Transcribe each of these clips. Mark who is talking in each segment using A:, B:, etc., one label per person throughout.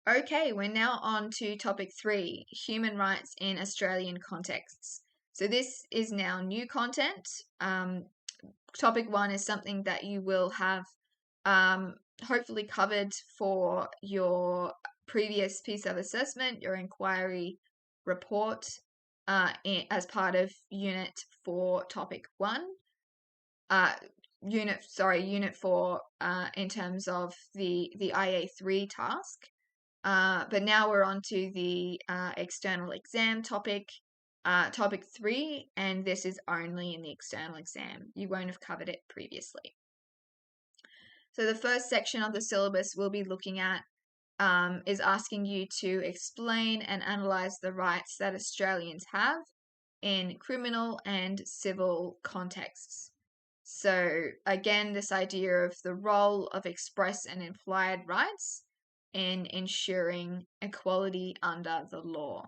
A: Okay, we're now on to topic 3, human rights in Australian contexts. So this is now new content. Topic 1 is something that you will have hopefully covered for your previous piece of assessment, your inquiry report, as part of Unit 4, Topic 1. Unit 4 in terms of the IA3 task. But now we're on to the external exam topic, topic 3, and this is only in the external exam. You won't have covered it previously. So the first section of the syllabus we'll be looking at is asking you to explain and analyse the rights that Australians have in criminal and civil contexts. So again, this idea of the role of express and implied rights in ensuring equality under the law.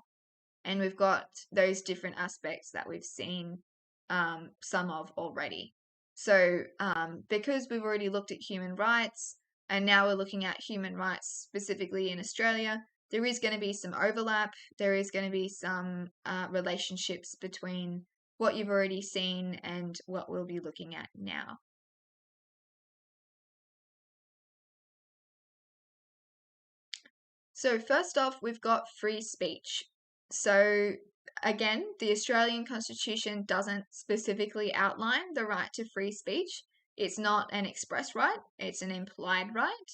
A: And we've got those different aspects that we've seen some of already. So because we've already looked at human rights, and now we're looking at human rights specifically in Australia, there is going to be some overlap. There is going to be some relationships between what you've already seen and what we'll be looking at now. So first off, we've got free speech. So again, the Australian Constitution doesn't specifically outline the right to free speech. It's not an express right, it's an implied right.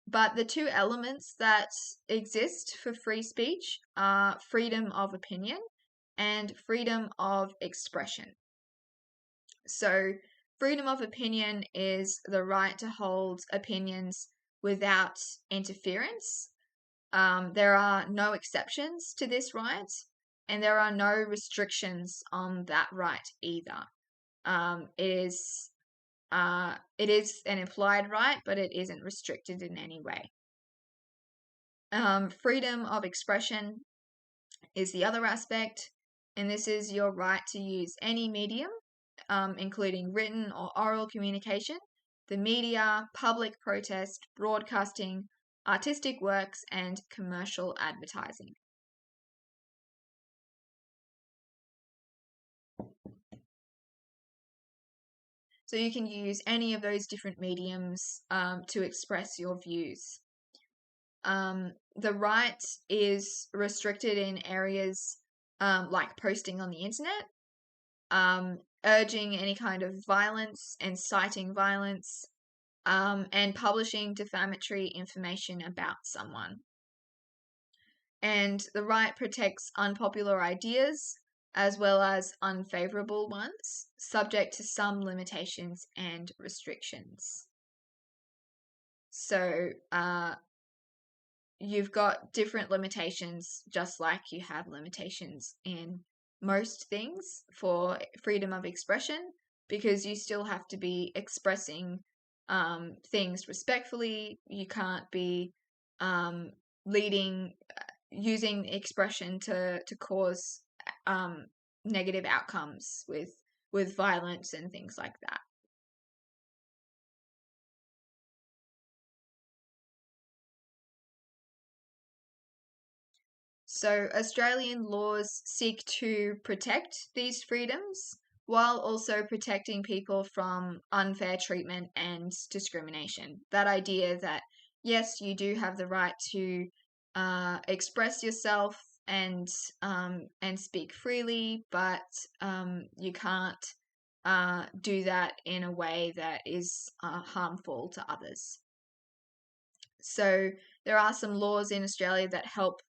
A: But the two elements that exist for free speech are freedom of opinion and freedom of expression. So freedom of opinion is the right to hold opinions without interference. There are no exceptions to this right, and there are no restrictions on that right either. It is an implied right, but it isn't restricted in any way. Freedom of expression is the other aspect, and this is your right to use any medium, including written or oral communication, the media, public protest, broadcasting, artistic works, and commercial advertising. So you can use any of those different mediums to express your views. The right is restricted in areas like posting on the internet, urging any kind of violence, inciting violence, and publishing defamatory information about someone. And the right protects unpopular ideas as well as unfavorable ones, subject to some limitations and restrictions. So you've got different limitations, just like you have limitations in most things for freedom of expression, because you still have to be expressing things respectfully. You can't be using expression to cause negative outcomes with violence and things like that. So Australian laws seek to protect these freedoms while also protecting people from unfair treatment and discrimination. That idea that, yes, you do have the right to express yourself and speak freely, but you can't do that in a way that is harmful to others. So there are some laws in Australia that help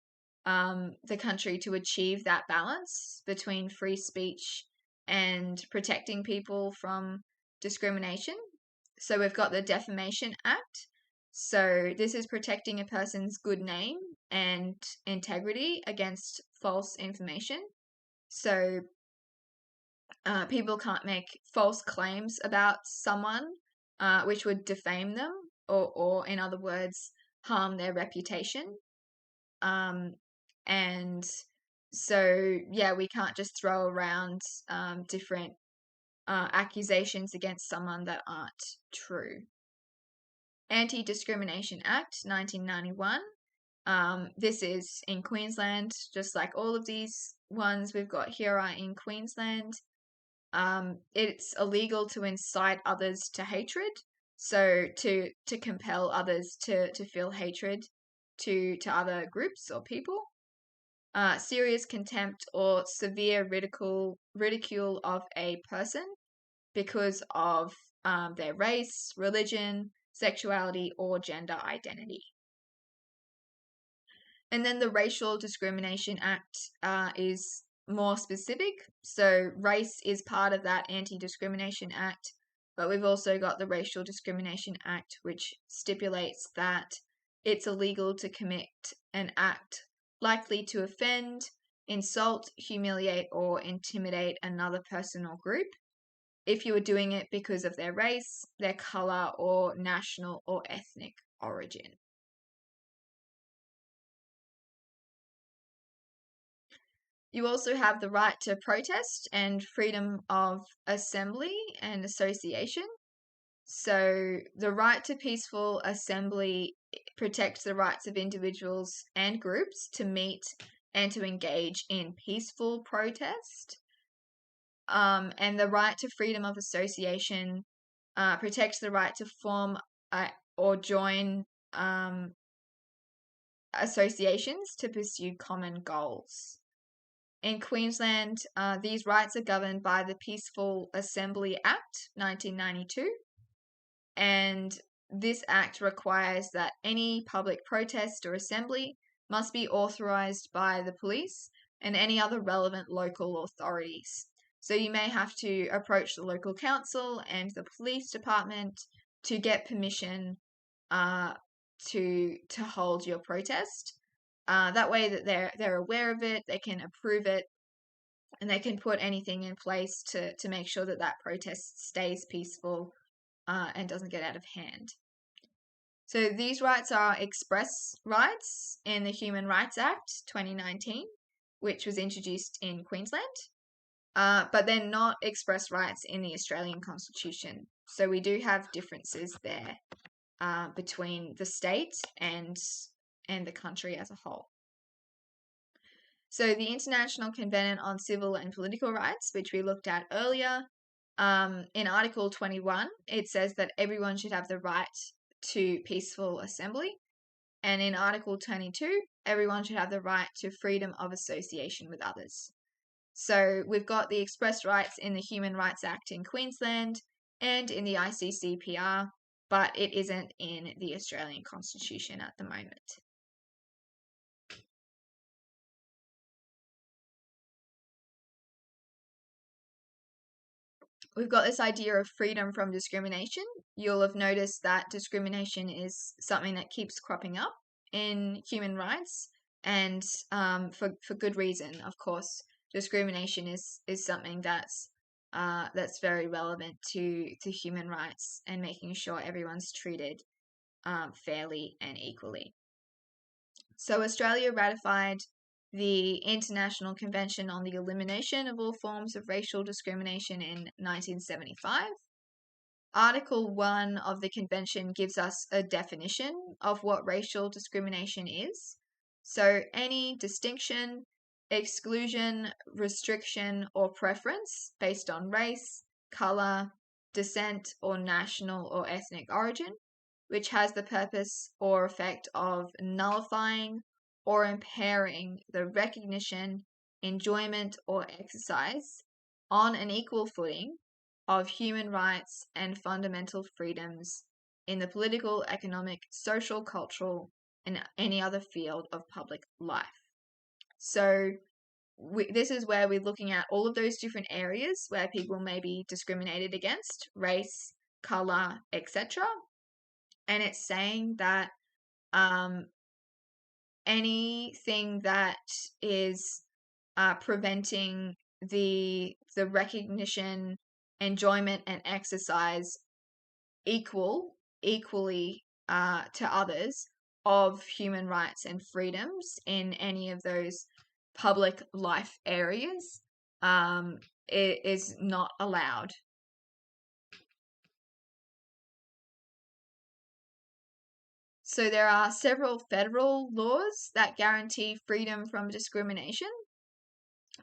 A: the country to achieve that balance between free speech and protecting people from discrimination. So we've got the Defamation Act. So this is protecting a person's good name and integrity against false information. So people can't make false claims about someone which would defame them or in other words, harm their reputation. And so, yeah, we can't just throw around different accusations against someone that aren't true. Anti-Discrimination Act 1991 This is in Queensland, just like all of these ones we've got here are in Queensland. It's illegal to incite others to hatred, so to compel others to feel hatred to other groups or people. Serious contempt or severe ridicule of a person because of their race, religion, sexuality, or gender identity. And then the Racial Discrimination Act is more specific. So race is part of that Anti-Discrimination Act, but we've also got the Racial Discrimination Act, which stipulates that it's illegal to commit an act likely to offend, insult, humiliate, or intimidate another person or group if you were doing it because of their race, their color, or national or ethnic origin. You also have the right to protest and freedom of assembly and association. So, the right to peaceful assembly protects the rights of individuals and groups to meet and to engage in peaceful protest. And the right to freedom of association protects the right to form or join associations to pursue common goals. In Queensland, these rights are governed by the Peaceful Assembly Act 1992, and this act requires that any public protest or assembly must be authorised by the police and any other relevant local authorities. So you may have to approach the local council and the police department to get permission to hold your protest. That way that they're aware of it, they can approve it, and they can put anything in place to make sure that that protest stays peaceful and doesn't get out of hand. So these rights are express rights in the Human Rights Act 2019, which was introduced in Queensland, but they're not express rights in the Australian Constitution. So we do have differences there between the state and the country as a whole. So the International Covenant on Civil and Political Rights, which we looked at earlier, in Article 21, it says that everyone should have the right to peaceful assembly. And in Article 22, everyone should have the right to freedom of association with others. So we've got the express rights in the Human Rights Act in Queensland and in the ICCPR, but it isn't in the Australian Constitution at the moment. We've got this idea of freedom from discrimination. You'll have noticed that discrimination is something that keeps cropping up in human rights, and for good reason, of course. Discrimination is something that's very relevant to human rights and making sure everyone's treated fairly and equally. So Australia ratified the International Convention on the Elimination of All Forms of Racial Discrimination in 1975. Article 1 of the convention gives us a definition of what racial discrimination is. So any distinction, exclusion, restriction, or preference based on race, color, descent, or national or ethnic origin, which has the purpose or effect of nullifying or impairing the recognition, enjoyment, or exercise on an equal footing of human rights and fundamental freedoms in the political, economic, social, cultural, and any other field of public life. So this is where we're looking at all of those different areas where people may be discriminated against, race, color, etc. And it's saying that anything that is preventing the recognition, enjoyment, and exercise equally to others of human rights and freedoms in any of those public life areas it is not allowed. So there are several federal laws that guarantee freedom from discrimination.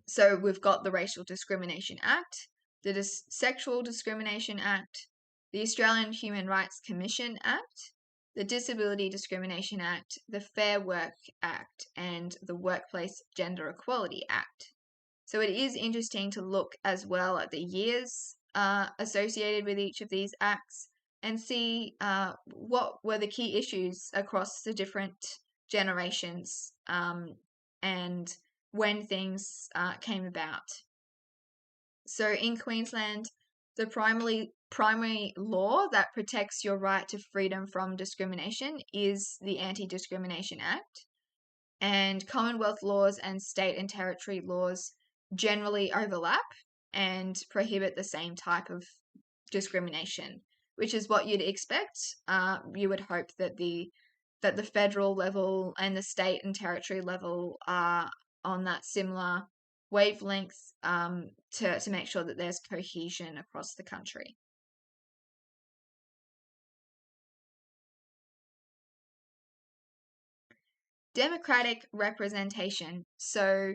A: So we've got the Racial Discrimination Act, the Sexual Discrimination Act, the Australian Human Rights Commission Act, the Disability Discrimination Act, the Fair Work Act, and the Workplace Gender Equality Act. So it is interesting to look as well at the years associated with each of these acts and see what were the key issues across the different generations and when things came about. So in Queensland, the primary law that protects your right to freedom from discrimination is the Anti-Discrimination Act. And Commonwealth laws and state and territory laws generally overlap and prohibit the same type of discrimination, which is what you'd expect. You would hope that the federal level and the state and territory level are on that similar wavelength to make sure that there's cohesion across the country. Democratic representation. So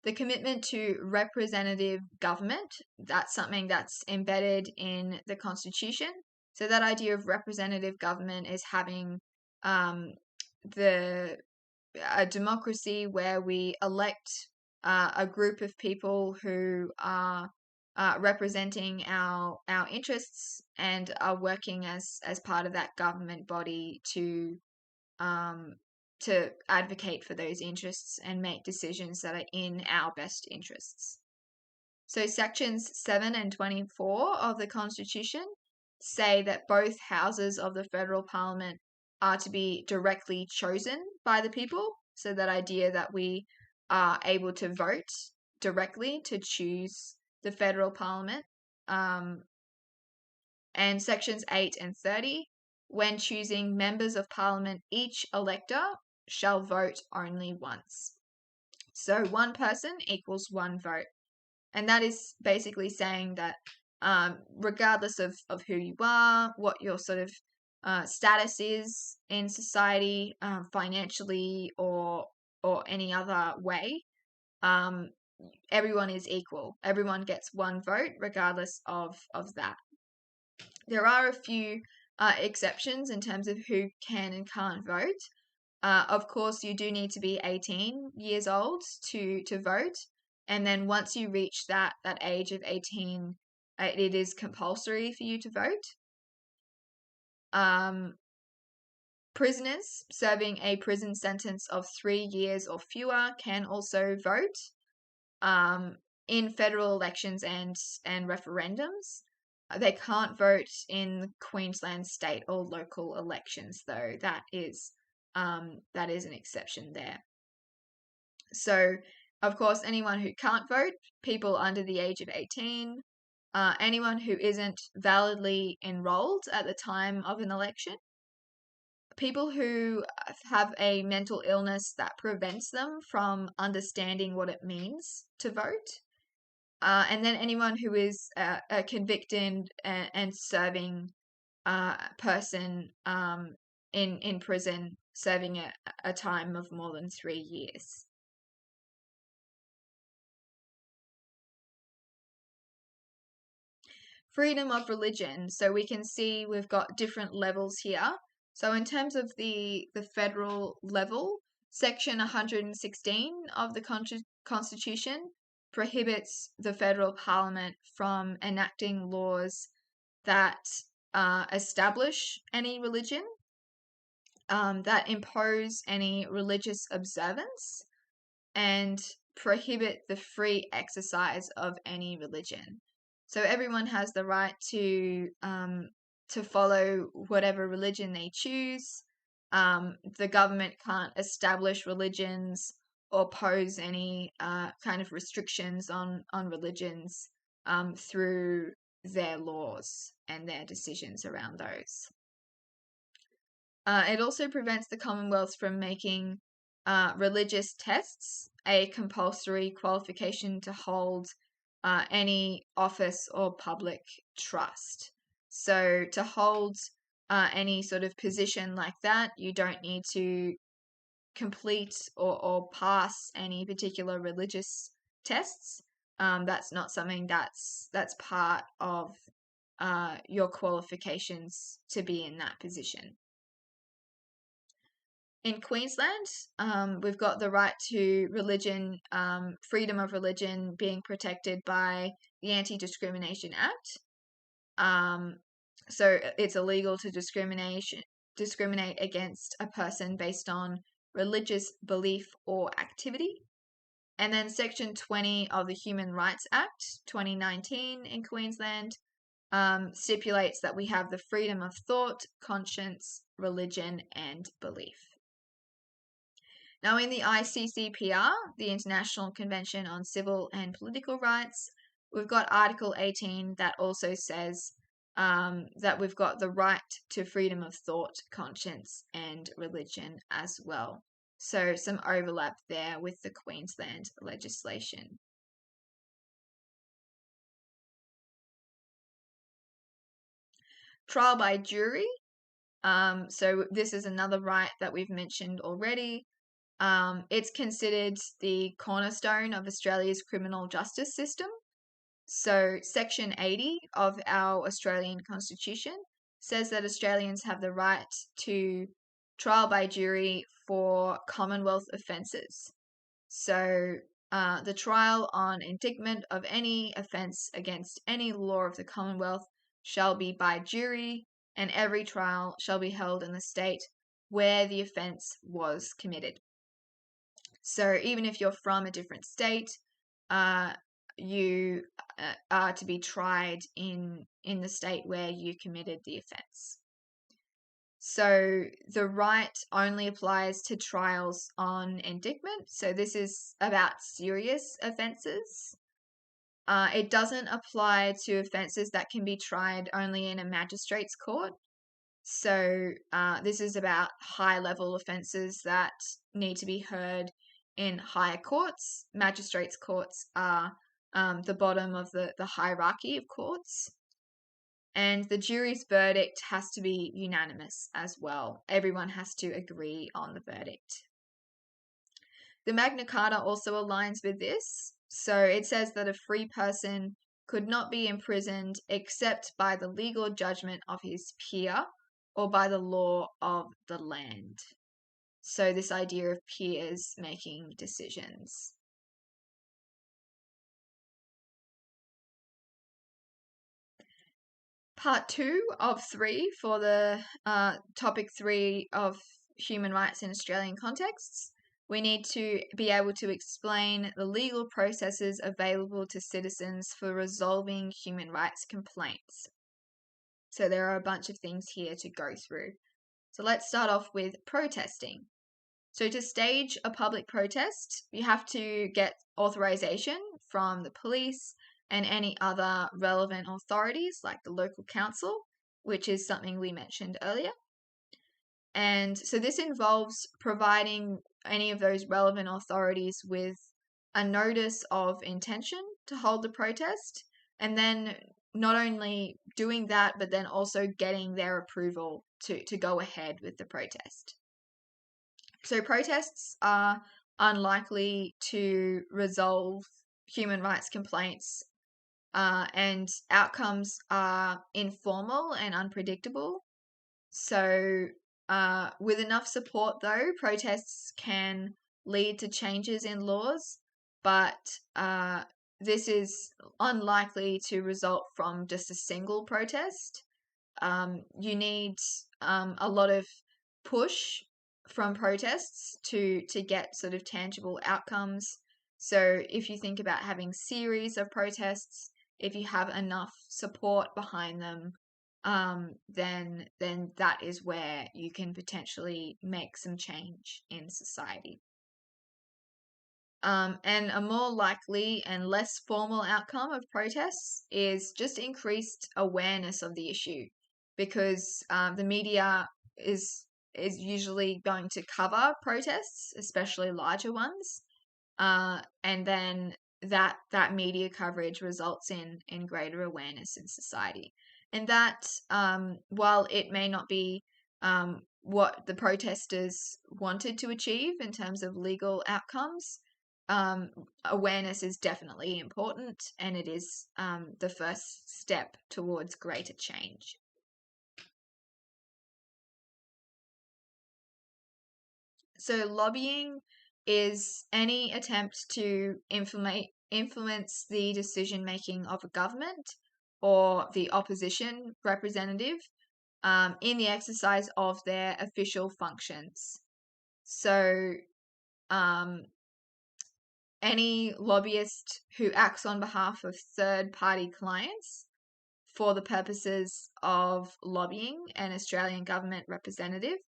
A: the commitment to representative government, that's something that's embedded in the Constitution. So that idea of representative government is having a democracy where we elect a group of people who are representing our interests and are working as part of that government body to advocate for those interests and make decisions that are in our best interests. So sections 7 and 24 of the Constitution say that both houses of the federal parliament are to be directly chosen by the people. So that idea that we are able to vote directly to choose the federal parliament. And sections 8 and 30, when choosing members of parliament, each elector shall vote only once. So one person equals one vote. And that is basically saying that regardless of who you are, what your sort of status is in society, financially or any other way, everyone is equal. Everyone gets one vote regardless of that. There are a few exceptions in terms of who can and can't vote. Of course, you do need to be 18 years old to vote. And then once you reach that age of 18, it is compulsory for you to vote. Prisoners serving a prison sentence of 3 years or fewer can also vote in federal elections and referendums. They can't vote in Queensland state or local elections, though. That is an exception there. So, of course, anyone who can't vote, people under the age of 18, anyone who isn't validly enrolled at the time of an election, people who have a mental illness that prevents them from understanding what it means to vote, and then anyone who is a convicted and serving person in prison, serving a time of more than 3 years. Freedom of religion. So we can see we've got different levels here. So in terms of the federal level, Section 116 of the Constitution prohibits the federal parliament from enacting laws that establish any religion, that impose any religious observance, and prohibit the free exercise of any religion. So everyone has the right to follow whatever religion they choose. The government can't establish religions or pose any kind of restrictions on religions through their laws and their decisions around those. It also prevents the Commonwealth from making religious tests a compulsory qualification to hold any office or public trust. So to hold any sort of position like that, you don't need to complete or pass any particular religious tests. That's not something that's part of your qualifications to be in that position. In Queensland, we've got the right to religion, freedom of religion being protected by the Anti-Discrimination Act. So it's illegal to discriminate against a person based on religious belief or activity. And then Section 20 of the Human Rights Act 2019 in Queensland stipulates that we have the freedom of thought, conscience, religion, and belief. Now, in the ICCPR, the International Convention on Civil and Political Rights, we've got Article 18 that also says that we've got the right to freedom of thought, conscience, and religion as well. So some overlap there with the Queensland legislation. Trial by jury. So this is another right that we've mentioned already. It's considered the cornerstone of Australia's criminal justice system. So Section 80 of our Australian Constitution says that Australians have the right to trial by jury for Commonwealth offences. So the trial on indictment of any offence against any law of the Commonwealth shall be by jury, and every trial shall be held in the state where the offence was committed. So even if you're from a different state, you are to be tried in the state where you committed the offence. So the right only applies to trials on indictment. So this is about serious offences. It doesn't apply to offences that can be tried only in a magistrate's court. So this is about high-level offences that need to be heard in higher courts. Magistrates' courts are the bottom of the hierarchy of courts. And the jury's verdict has to be unanimous as well. Everyone has to agree on the verdict. The Magna Carta also aligns with this. So it says that a free person could not be imprisoned except by the legal judgment of his peer or by the law of the land. So this idea of peers making decisions. Part 2 of 3 for the topic 3 of human rights in Australian contexts. We need to be able to explain the legal processes available to citizens for resolving human rights complaints. So there are a bunch of things here to go through. So let's start off with protesting. So to stage a public protest, you have to get authorization from the police and any other relevant authorities like the local council, which is something we mentioned earlier. And so this involves providing any of those relevant authorities with a notice of intention to hold the protest, and then not only doing that, but then also getting their approval to go ahead with the protest. So protests are unlikely to resolve human rights complaints, and outcomes are informal and unpredictable. So with enough support, though, protests can lead to changes in laws, but this is unlikely to result from just a single protest. You need a lot of push from protests to get sort of tangible outcomes. So if you think about having series of protests, if you have enough support behind them, then that is where you can potentially make some change in society. And a more likely and less formal outcome of protests is just increased awareness of the issue, because the media is usually going to cover protests, especially larger ones, and then that media coverage results in greater awareness in society. And that, while it may not be what the protesters wanted to achieve in terms of legal outcomes, awareness is definitely important, and it is the first step towards greater change. So lobbying is any attempt to influence the decision making of a government or the opposition representative in the exercise of their official functions. So any lobbyist who acts on behalf of third-party clients for the purposes of lobbying an Australian government representative,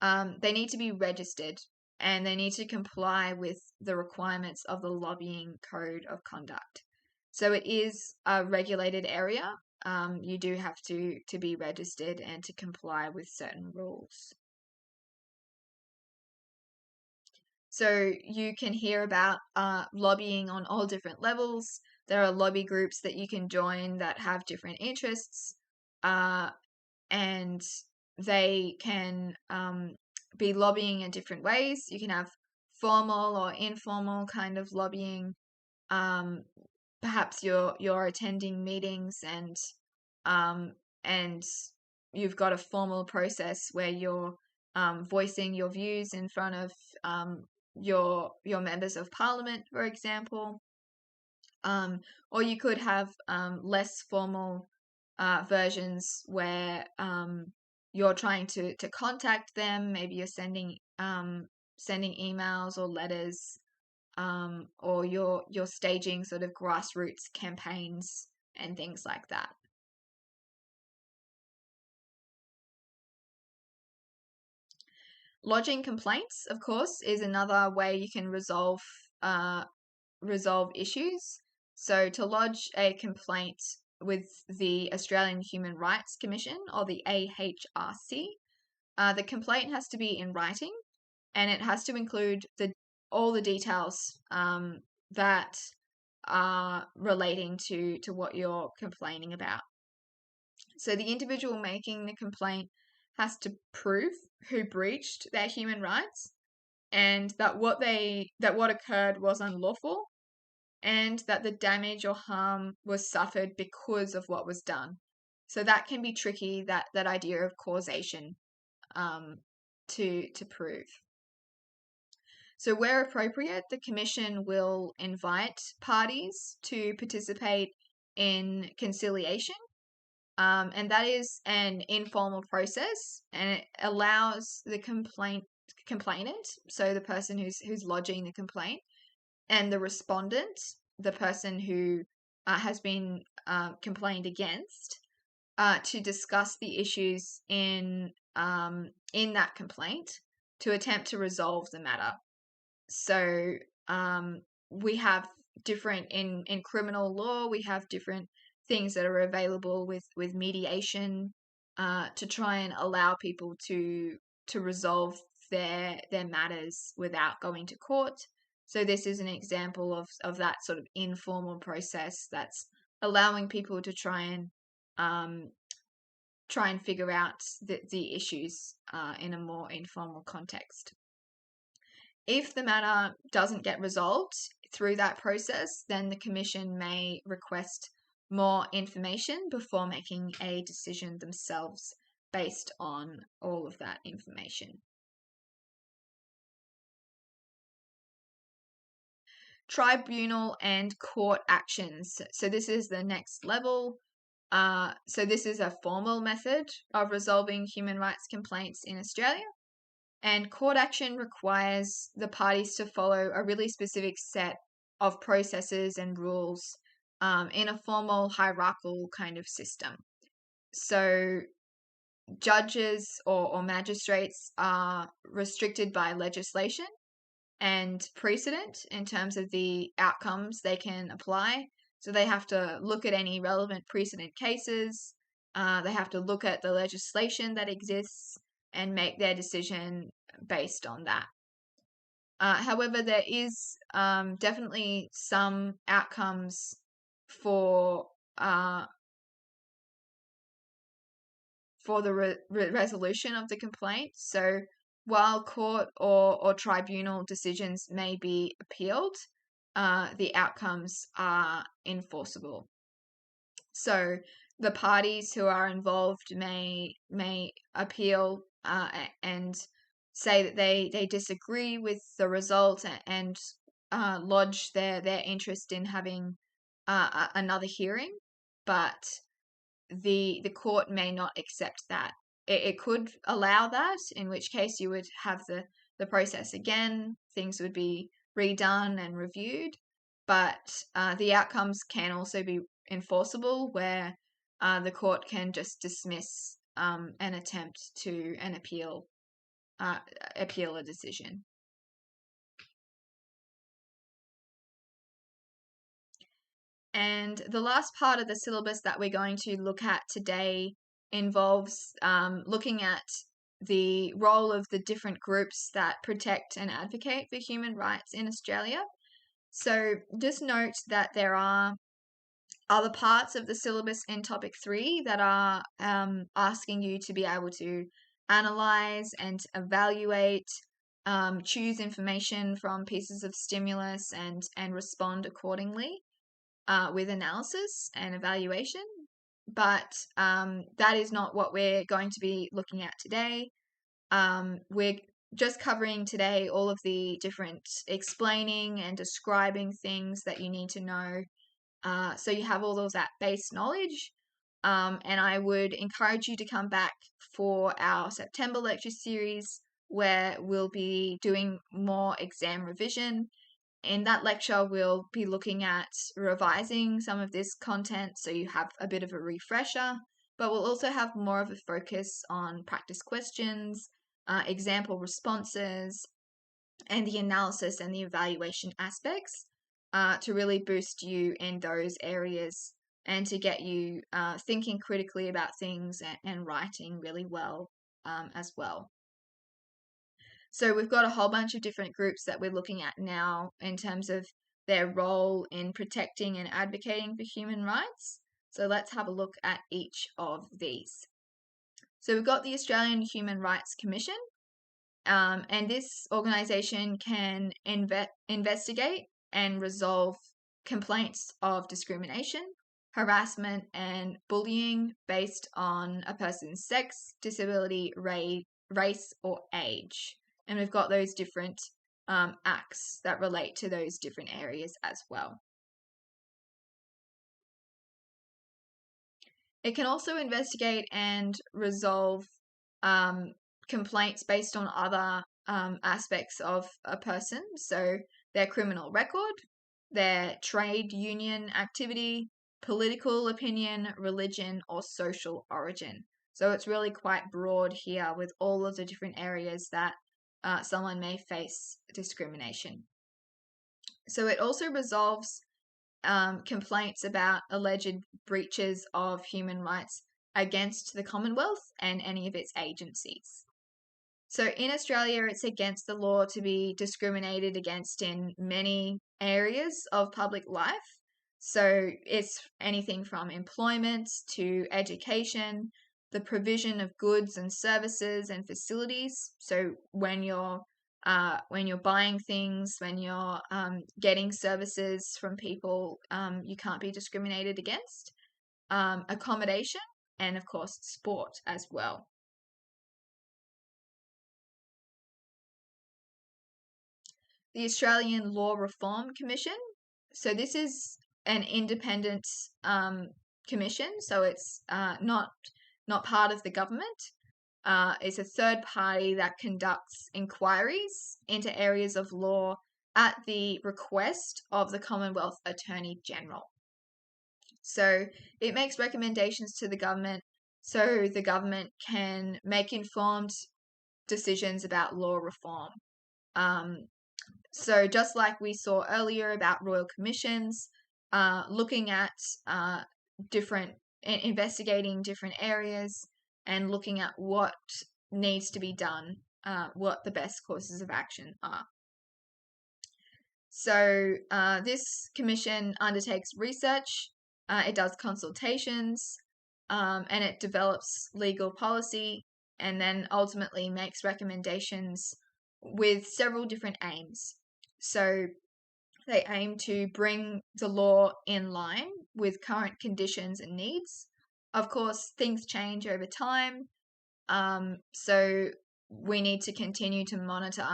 A: they need to be registered and they need to comply with the requirements of the lobbying code of conduct. So it is a regulated area. You do have to be registered and to comply with certain rules. So you can hear about lobbying on all different levels. There are lobby groups that you can join that have different interests, and they can be lobbying in different ways. You can have formal or informal kind of lobbying. Perhaps you're attending meetings and you've got a formal process where you're voicing your views in front of your members of parliament, for example. Or you could have less formal versions where you're trying to contact them. Maybe you're sending emails or letters, or you're staging sort of grassroots campaigns and things like that. Lodging complaints, of course, is another way you can resolve issues. So to lodge a complaint with the Australian Human Rights Commission, or the AHRC, the complaint has to be in writing, and it has to include all the details that are relating to what you're complaining about. So the individual making the complaint has to prove who breached their human rights, and that what occurred was unlawful, and that the damage or harm was suffered because of what was done. So that can be tricky, that idea of causation, to prove. So where appropriate, the Commission will invite parties to participate in conciliation, and that is an informal process, and it allows the complainant, so the person who's lodging the complaint, and the respondent, the person who has been complained against, to discuss the issues in that complaint to attempt to resolve the matter. So we have different in criminal law. We have different things that are available with mediation to try and allow people to resolve their matters without going to court. So this is an example of that sort of informal process that's allowing people to try and figure out the issues in a more informal context. If the matter doesn't get resolved through that process, then the Commission may request more information before making a decision themselves based on all of that information. Tribunal and court actions. So this is the next level. So this is a formal method of resolving human rights complaints in Australia. And court action requires the parties to follow a really specific set of processes and rules in a formal hierarchical kind of system. So judges or magistrates are restricted by legislation and precedent in terms of the outcomes they can apply. So they have to look at any relevant precedent cases. They have to look at the legislation that exists and make their decision based on that. However, there is definitely some outcomes for for the resolution of the complaint. So while court or tribunal decisions may be appealed, the outcomes are enforceable. So the parties who are involved may appeal and say that they disagree with the result and lodge their interest in having another hearing, but the court may not accept that. It could allow that, in which case you would have the process again, things would be redone and reviewed, but the outcomes can also be enforceable, where the court can just dismiss an attempt to appeal a decision. And the last part of the syllabus that we're going to look at today involves looking at the role of the different groups that protect and advocate for human rights in Australia. So just note that there are other parts of the syllabus in topic 3 that are asking you to be able to analyze and evaluate, choose information from pieces of stimulus and respond accordingly with analysis and evaluation. But that is not what we're going to be looking at today. We're just covering today all of the different explaining and describing things that you need to know. So you have all of that base knowledge. And I would encourage you to come back for our September lecture series, where we'll be doing more exam revision. In that lecture, we'll be looking at revising some of this content so you have a bit of a refresher, but we'll also have more of a focus on practice questions, example responses, and the analysis and the evaluation aspects to really boost you in those areas and to get you thinking critically about things and writing really well as well. So we've got a whole bunch of different groups that we're looking at now in terms of their role in protecting and advocating for human rights. So let's have a look at each of these. So we've got the Australian Human Rights Commission, and this organisation can investigate and resolve complaints of discrimination, harassment, and bullying based on a person's sex, disability, race, or age. And we've got those different acts that relate to those different areas as well. It can also investigate and resolve complaints based on other aspects of a person. So their criminal record, their trade union activity, political opinion, religion, or social origin. So it's really quite broad here with all of the different areas that someone may face discrimination. So it also resolves complaints about alleged breaches of human rights against the Commonwealth and any of its agencies. So in Australia, it's against the law to be discriminated against in many areas of public life. So it's anything from employment to education, the provision of goods and services and facilities. So when you're buying things, when you're getting services from people, you can't be discriminated against. Accommodation, and of course sport as well. The Australian Law Reform Commission. So this is an independent commission, so it's not part of the government. It's a third party that conducts inquiries into areas of law at the request of the Commonwealth Attorney General. So it makes recommendations to the government so the government can make informed decisions about law reform. So just like we saw earlier about royal commissions, looking at investigating different areas and looking at what needs to be done, what the best courses of action are. So this commission undertakes research, it does consultations, and it develops legal policy and then ultimately makes recommendations with several different aims. So they aim to bring the law in line with current conditions and needs. Of course, things change over time, so we need to continue to monitor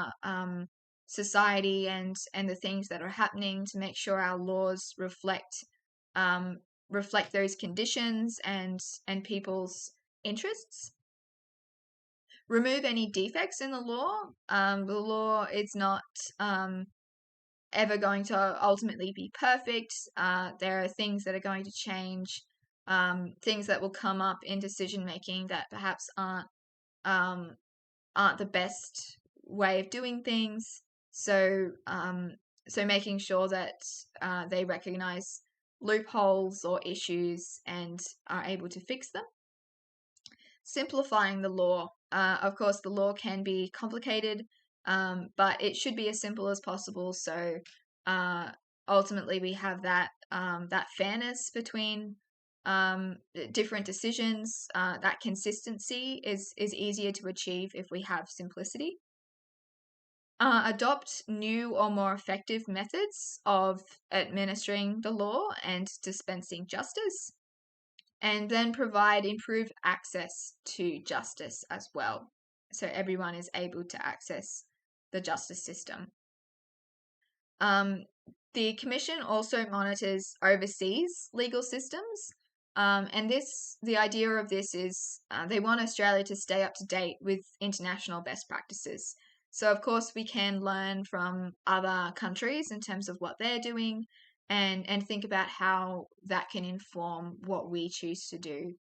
A: society and the things that are happening to make sure our laws reflect those conditions and people's interests. Remove any defects in the law. The law is not ever going to ultimately be perfect. There are things that are going to change, things that will come up in decision making that perhaps aren't the best way of doing things. So making sure that they recognize loopholes or issues and are able to fix them. Simplifying the law. Of course, the law can be complicated, but it should be as simple as possible. So ultimately, we have that fairness between different decisions. That consistency is easier to achieve if we have simplicity. Adopt new or more effective methods of administering the law and dispensing justice, and then provide improved access to justice as well, so everyone is able to access the justice system. The Commission also monitors overseas legal systems, and the idea of this is they want Australia to stay up to date with international best practices. So, of course, we can learn from other countries in terms of what they're doing and think about how that can inform what we choose to do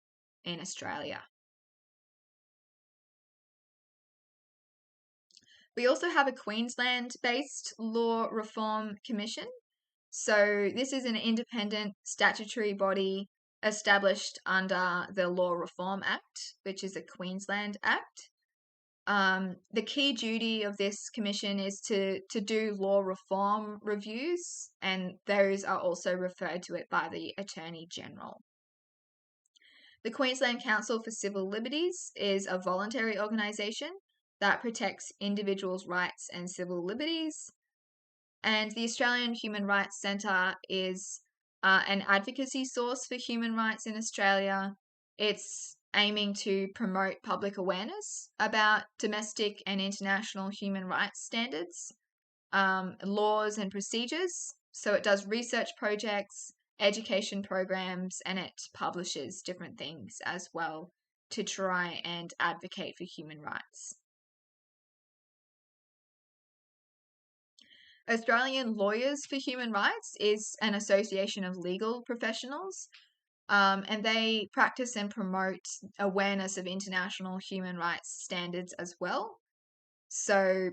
A: in Australia. We also have a Queensland-based Law Reform Commission. So this is an independent statutory body established under the Law Reform Act, which is a Queensland Act. The key duty of this commission is to do law reform reviews, and those are also referred to it by the Attorney General. The Queensland Council for Civil Liberties is a voluntary organisation that protects individuals' rights and civil liberties. And the Australian Human Rights Centre is an advocacy source for human rights in Australia. It's aiming to promote public awareness about domestic and international human rights standards, laws and procedures. So it does research projects, education programs, and it publishes different things as well to try and advocate for human rights. Australian Lawyers for Human Rights is an association of legal professionals, and they practice and promote awareness of international human rights standards as well. So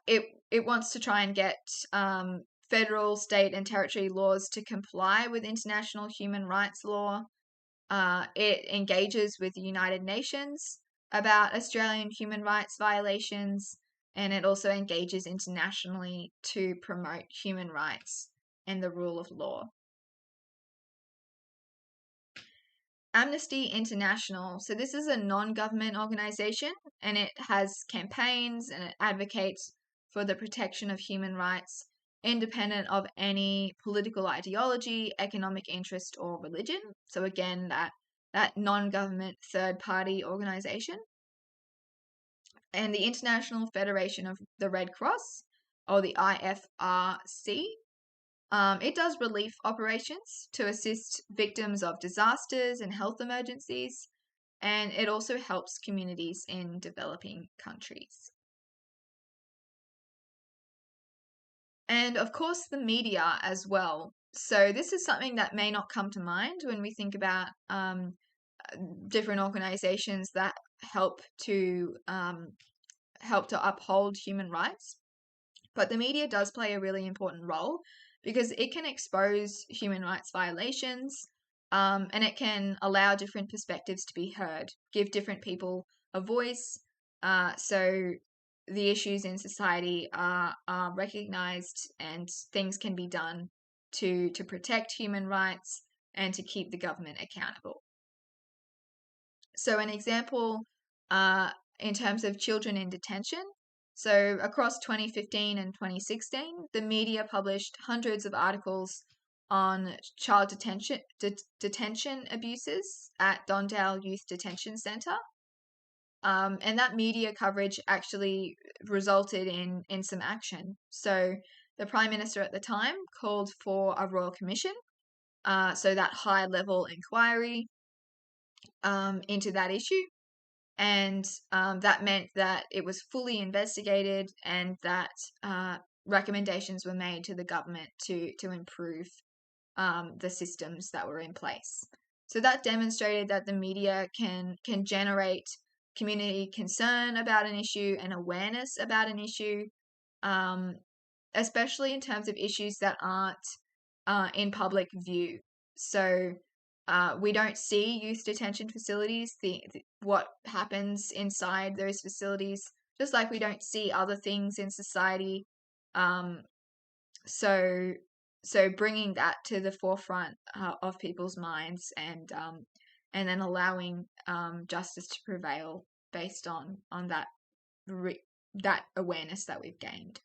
A: it wants to try and get federal, state, and territory laws to comply with international human rights law. It engages with the United Nations about Australian human rights violations, and it also engages internationally to promote human rights and the rule of law. Amnesty International. So this is a non-government organization, and it has campaigns and it advocates for the protection of human rights independent of any political ideology, economic interest, or religion. So again, that non-government third-party organization. And the International Federation of the Red Cross, or the IFRC. It does relief operations to assist victims of disasters and health emergencies, and it also helps communities in developing countries. And of course, the media as well. So this is something that may not come to mind when we think about different organizations that help to uphold human rights. But the media does play a really important role because it can expose human rights violations, and it can allow different perspectives to be heard, give different people a voice, so the issues in society are recognized and things can be done to protect human rights and to keep the government accountable. So an example in terms of children in detention. So across 2015 and 2016, the media published hundreds of articles on child detention abuses at Dondale Youth Detention Centre. And that media coverage actually resulted in some action. So the Prime Minister at the time called for a royal commission, so that high-level inquiry into that issue. And that meant that it was fully investigated and that recommendations were made to the government to improve the systems that were in place. So that demonstrated that the media can generate community concern about an issue and awareness about an issue, especially in terms of issues that aren't in public view. So we don't see youth detention facilities, what happens inside those facilities, just like we don't see other things in society. So bringing that to the forefront of people's minds, and then allowing justice to prevail based on that that awareness that we've gained.